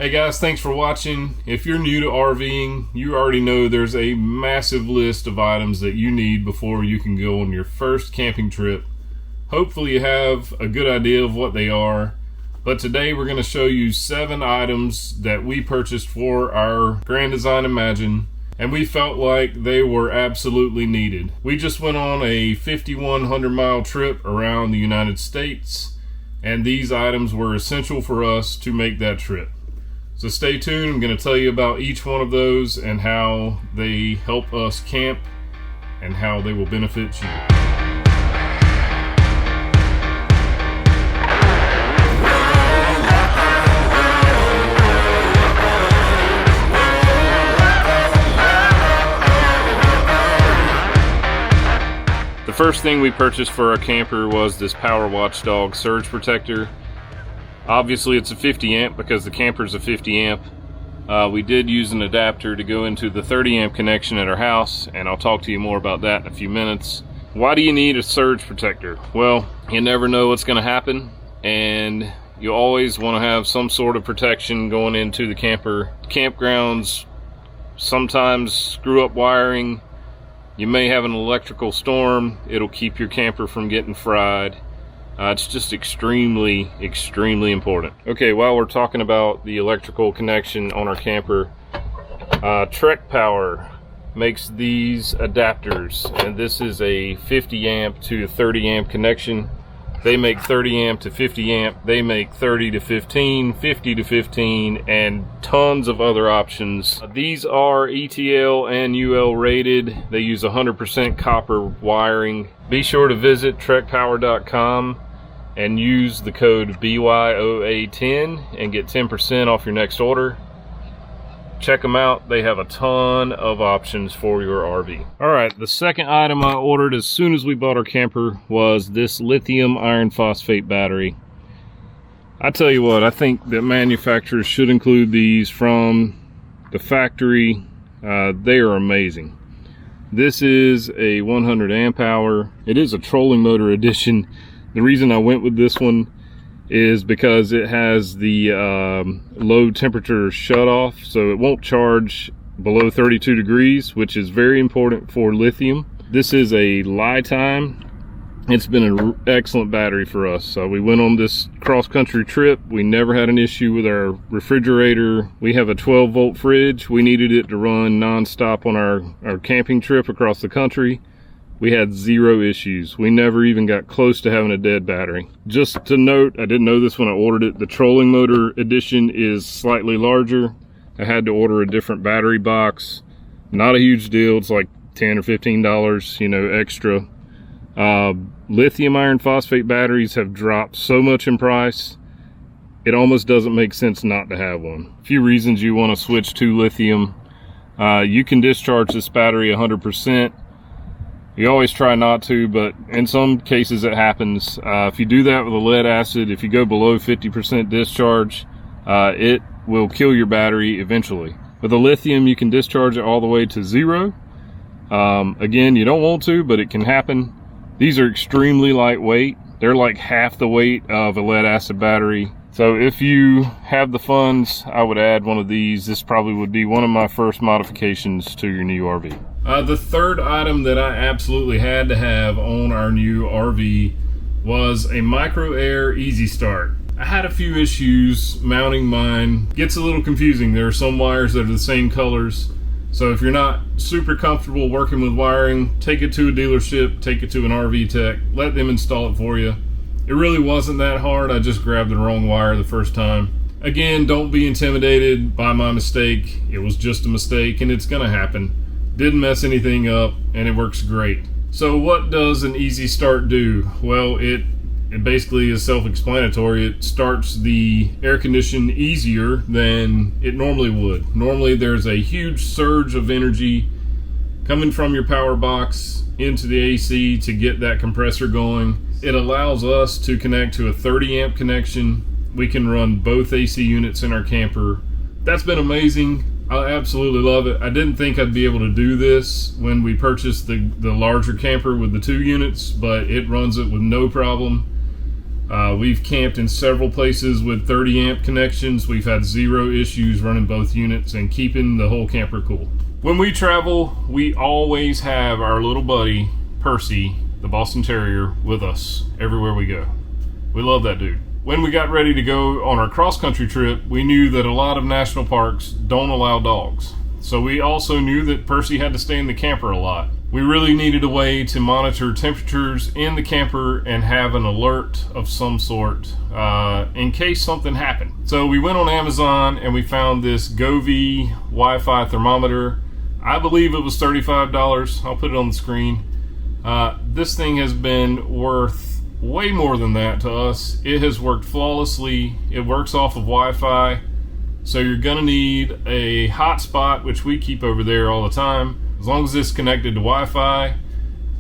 Hey guys, thanks for watching. If you're new to RVing, you already know there's a massive list of items that you need before you can go on your first camping trip. Hopefully you have a good idea of what they are, but today we're going to show you 7 items that we purchased for our Grand Design Imagine, and we felt like they were absolutely needed. We just went on a 5,100 mile trip around the United States, and these items were essential for us to make that trip. So stay tuned. I'm going to tell you about each one of those and how they help us camp and how they will benefit you. The first thing we purchased for our camper was this Power Watchdog surge protector. Obviously it's a 50 amp because the camper's a 50 amp. We did use an adapter to go into the 30 amp connection at our house, and I'll talk to you more about that in a few minutes. Why do you need a surge protector? Well, you never know what's going to happen, and you always want to have some sort of protection going into the camper. Campgrounds sometimes screw up wiring. You may have an electrical storm. It'll keep your camper from getting fried. It's just extremely important. Okay, while we're talking about the electrical connection on our camper, Trek Power makes these adapters, and this is a 50 amp to 30 amp connection. They make 30 amp to 50 amp, they make 30 to 15, 50 to 15, and tons of other options. These are ETL and UL rated. They use 100% copper wiring. Be sure to visit trekpower.com and use the code BYOA10 and get 10% off your next order. Check them out. They have a ton of options for your RV. Alright, the second item I ordered as soon as we bought our camper was this lithium iron phosphate battery. I tell you what, I think that manufacturers should include these from the factory. They are amazing. This is a 100 amp hour. It is a trolling motor edition. The reason I went with this one is because it has the low temperature shut off, so it won't charge below 32 degrees, which is very important for lithium. This is a lifetime. It's been an excellent battery for us. So we went on this cross-country trip. We never had an issue with our refrigerator. We have a 12-volt fridge. We needed it to run non-stop on our camping trip across the country. We had 0 issues. We never even got close to having a dead battery. Just to note, I didn't know this when I ordered it, the trolling motor edition is slightly larger. I had to order a different battery box. Not a huge deal. It's like $10 or $15, you know, extra. Lithium iron phosphate batteries have dropped so much in price, it almost doesn't make sense not to have one. A few reasons you want to switch to lithium. You can discharge this battery 100%. You always try not to, but in some cases it happens. If you do that with a lead acid, if you go below 50% discharge, it will kill your battery eventually. With a lithium, you can discharge it all the way to 0. Again, you don't want to, but it can happen. These are extremely lightweight. They're like half the weight of a lead acid battery. So if you have the funds, I would add one of these. This probably would be one of my first modifications to your new RV. The third item that I absolutely had to have on our new RV was a Micro Air Easy Start. I had a few issues mounting mine. Gets a little confusing. There are some wires that are the same colors. So if you're not super comfortable working with wiring, take it to a dealership, take it to an RV tech, let them install it for you. It really wasn't that hard. I just grabbed the wrong wire the first time. Again, don't be intimidated by my mistake. It was just a mistake and it's gonna happen. Didn't mess anything up and it works great. So what does an Easy Start do? Well, it basically is self-explanatory. It starts the air condition easier than it normally would. Normally there's a huge surge of energy coming from your power box into the AC to get that compressor going. It allows us to connect to a 30 amp connection. We can run both AC units in our camper. That's been amazing. I absolutely love it. I didn't think I'd be able to do this when we purchased the larger camper with the 2 units, but it runs it with no problem. We've camped in several places with 30 amp connections. We've had zero issues running both units and keeping the whole camper cool. When we travel, we always have our little buddy, Percy, the Boston Terrier, with us everywhere we go. We love that dude. When we got ready to go on our cross-country trip, we knew that a lot of national parks don't allow dogs. So we also knew that Percy had to stay in the camper a lot. We really needed a way to monitor temperatures in the camper and have an alert of some sort in case something happened. So we went on Amazon and we found this Govee Wi-Fi thermometer. I believe it was $35. I'll put it on the screen. This thing has been worth way more than that to us. It has worked flawlessly. It works off of Wi-Fi. So you're gonna need a hotspot, which we keep over there all the time. As long as it's connected to Wi-Fi,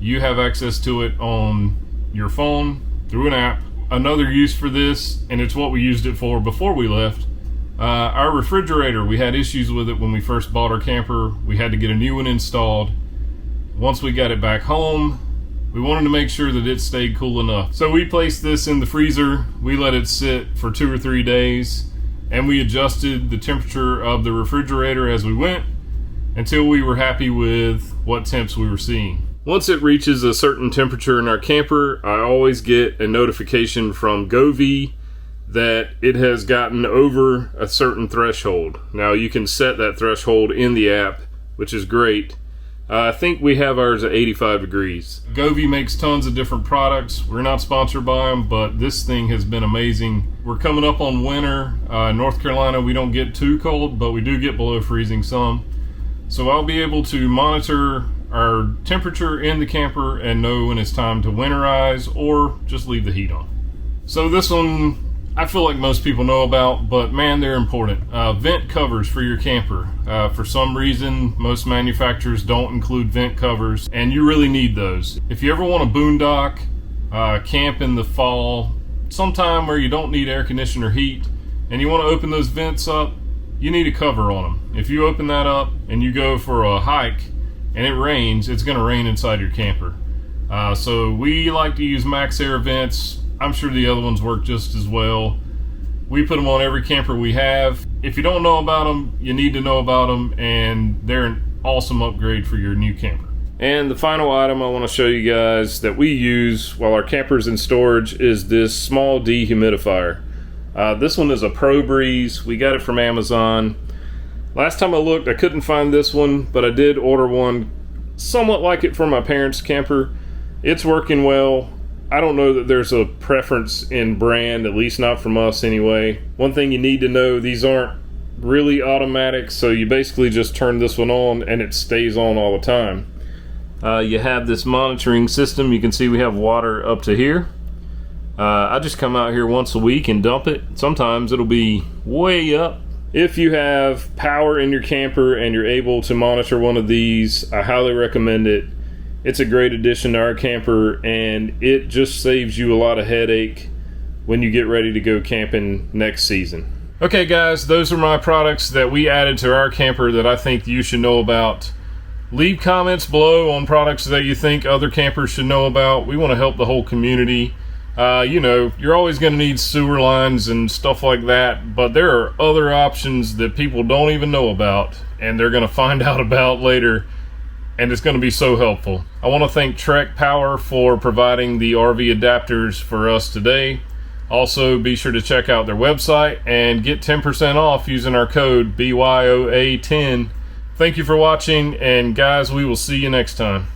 you have access to it on your phone through an app. Another use for this, and it's what we used it for before we left, our refrigerator. We had issues with it when we first bought our camper. We had to get a new one installed. Once we got it back home, we wanted to make sure that it stayed cool enough. So we placed this in the freezer. We let it sit for 2 or 3 days, and we adjusted the temperature of the refrigerator as we went until we were happy with what temps we were seeing. Once it reaches a certain temperature in our camper, I always get a notification from Govee that it has gotten over a certain threshold. Now you can set that threshold in the app, which is great. I think we have ours at 85 degrees. Govee makes tons of different products. We're not sponsored by them, but this thing has been amazing. We're coming up on winter. North Carolina, we don't get too cold, but we do get below freezing some. So I'll be able to monitor our temperature in the camper and know when it's time to winterize or just leave the heat on. So this one, I feel like most people know about, but man, they're important. Vent covers for your camper. For some reason, most manufacturers don't include vent covers, and you really need those. If you ever want to boondock, camp in the fall, sometime where you don't need air conditioner or heat, and you want to open those vents up, you need a cover on them. If you open that up and you go for a hike and it rains, it's going to rain inside your camper. So we like to use Max Air vents. I'm sure the other ones work just as well. We put them on every camper we have. If you don't know about them, you need to know about them, and they're an awesome upgrade for your new camper. And the final item I want to show you guys that we use while our camper's in storage is this small dehumidifier. This one is a Pro Breeze. We got it from Amazon. Last time I looked, I couldn't find this one, but I did order one somewhat like it for my parents' camper. It's working well. I don't know that there's a preference in brand, at least not from us anyway. One thing you need to know, these aren't really automatic, so you basically just turn this one on and it stays on all the time. You have this monitoring system. You can see we have water up to here. I just come out here once a week and dump it. Sometimes it'll be way up. If you have power in your camper and you're able to monitor one of these, I highly recommend it. It's a great addition to our camper, and it just saves you a lot of headache when you get ready to go camping next season. Okay guys, those are my products that we added to our camper that I think you should know about. Leave comments below on products that you think other campers should know about. We want to help the whole community. You know, you're always going to need sewer lines and stuff like that, but there are other options that people don't even know about, and they're going to find out about later, and it's going to be so helpful. I want to thank Trek Power for providing the RV adapters for us today. Also, be sure to check out their website and get 10% off using our code BYOA10. Thank you for watching, and guys, we will see you next time.